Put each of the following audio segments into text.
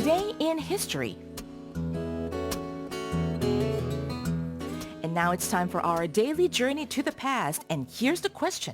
Today in History. And now it's time for our daily journey to the past. And here's the question.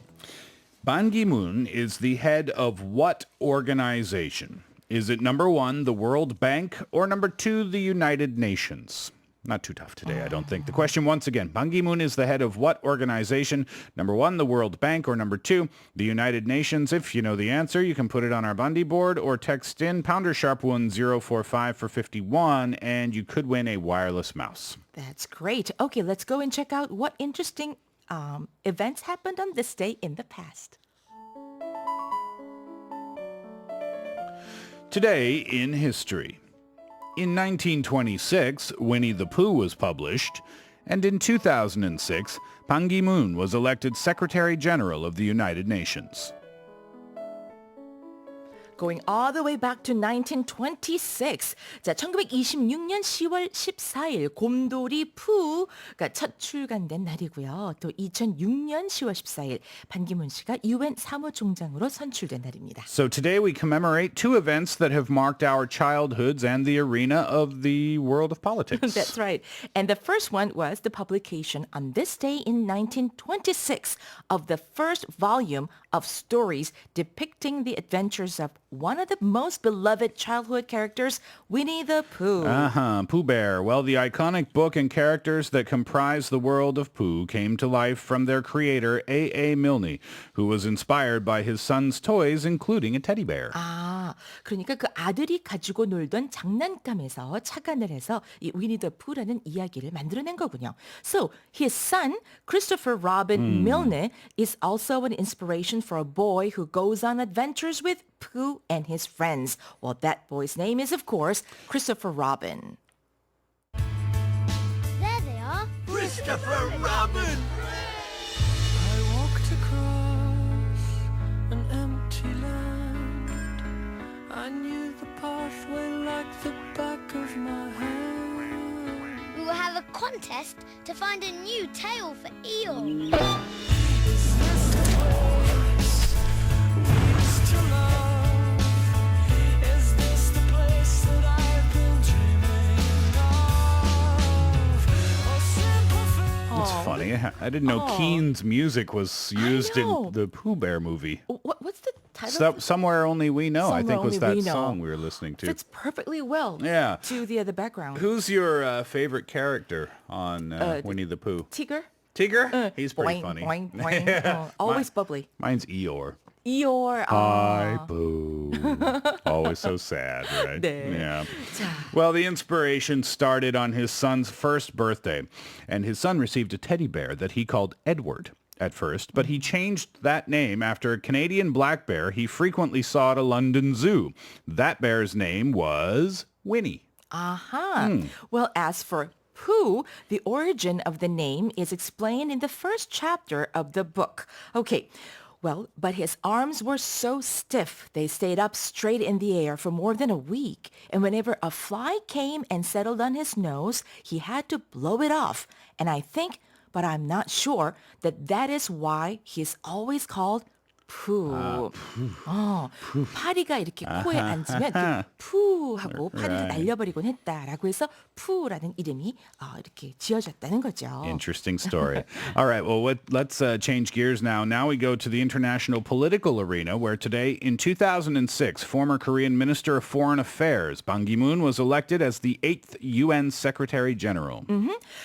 Ban Ki-moon is the head of what organization? Is it number 1, the World Bank, or number 2, the United Nations? Not too tough today, I don't think. The question once again, Ban Ki-moon is the head of what organization? Number 1, the World Bank, or number 2, the United Nations? If you know the answer, you can put it on our Bundy board or text in #1045 for 51, and you could win a wireless mouse. That's great. Okay, let's go and check out what interesting events happened on this day in the past. Today in history. In 1926, Winnie-the-Pooh was published, and in 2006, Ban Ki-moon was elected Secretary General of the United Nations. Going all the way back to 1926. 자, 1926년 10월 14일 곰돌이 푸가 첫 출간된 날이고요. 또 2006년 10월 14일 반기문 씨가 UN 사무총장으로 선출된 날입니다. So today we commemorate 2 events that have marked our childhoods and the arena of the world of politics. That's right. And the first one was the publication on this day in 1926 of the first volume of stories depicting the adventures of one of the most beloved childhood characters, Winnie-the-Pooh. Pooh Bear. Well, the iconic book and characters that comprise the world of Pooh came to life from their creator, A.A. Milne, who was inspired by his son's toys, including a teddy bear. 그러니까 그 아들이 가지고 놀던 장난감에서 착안을 해서 이 위니-더-푸라는 이야기를 만들어낸 거군요. So, his son, Christopher Robin Milne, is also an inspiration for a boy who goes on adventures with Pooh and his friends. Well, that boy's name is, of course, Christopher Robin. There they are. Christopher Robin! I walked across an empty land. I knew the pathway like the back of my hand. We will have a contest to find a new tale for Eeyore. Is this the place we used to love? Is this the place that I've been dreaming of? Oh, simple thing. It's funny. I didn't know Keen's music was used in know. the Pooh Bear movie. What's the title? Somewhere Only We Know, I think, was Somewhere Only that We Know. song we were listening to. Fits perfectly well Yeah. to the background. Who's your favorite character on Winnie-the-Pooh? Tigger? Tigger? He's pretty Boing, funny. boing, boing. Always bubbly. Mine's Eeyore. Eeyore. Hi, Pooh. Always so sad, right? 네. Yeah. 자, Well, the inspiration started on his son's first birthday, and his son received a teddy bear that he called Edward at first, but he changed that name after a Canadian black bear he frequently saw at a London zoo. That bear's name was Winnie. Well, as for Pooh, the origin of the name is explained in the first chapter of the book. Okay. Well, but his arms were so stiff, they stayed up straight in the air for more than a week. And whenever a fly came and settled on his nose, he had to blow it off. And I think, but I'm not sure, that is why he's always called Pooh. 파리가 이렇게 코에 앉으면 이렇게 푸 하고 파리를 날려버리곤 했다라고 해서 푸라는 이름이 이렇게 지어졌다는 거죠. Interesting story. All right, well, let's change gears now. Now we go to the international political arena, where today, in 2006, former Korean Minister of Foreign Affairs, Ban Ki-moon, was elected as the 8th UN Secretary General.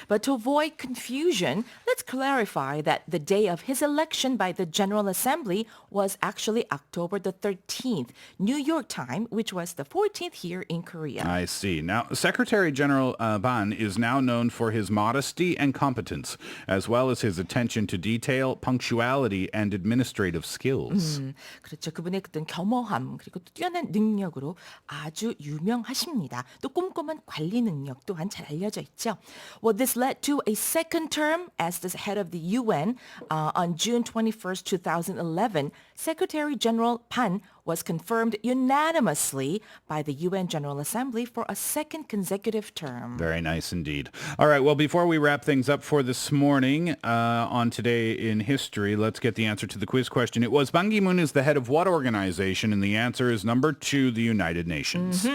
But to avoid confusion, let's clarify that the day of his election by the General Assembly was actually October the 13th, New York time, which was the 14th here in Korea. I see. Now, Secretary General Ban is now known for his modesty and competence, as well as his attention to detail, punctuality, and administrative skills. 그렇죠. 그분의 어떤 겸허함 그리고 또 뛰어난 능력으로 아주 유명하십니다. 또 꼼꼼한 관리 능력 또한 잘 알려져 있죠. Well, this led to a second term as the head of the UN on June 21st, 2011. Secretary General Ban was confirmed unanimously by the UN General Assembly for a second consecutive term. Very nice indeed. All right, well, before we wrap things up for this morning on Today in History, let's get the answer to the quiz question. It was Ban Ki-moon is the head of what organization? And the answer is number 2, the United Nations.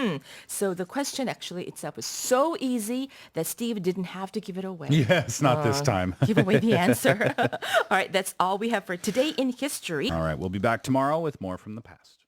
So the question actually itself was so easy that Steve didn't have to give it away. Yes, not this time. Give away the answer. All right, that's all we have for Today in History. All right, we'll be back tomorrow with more from the past.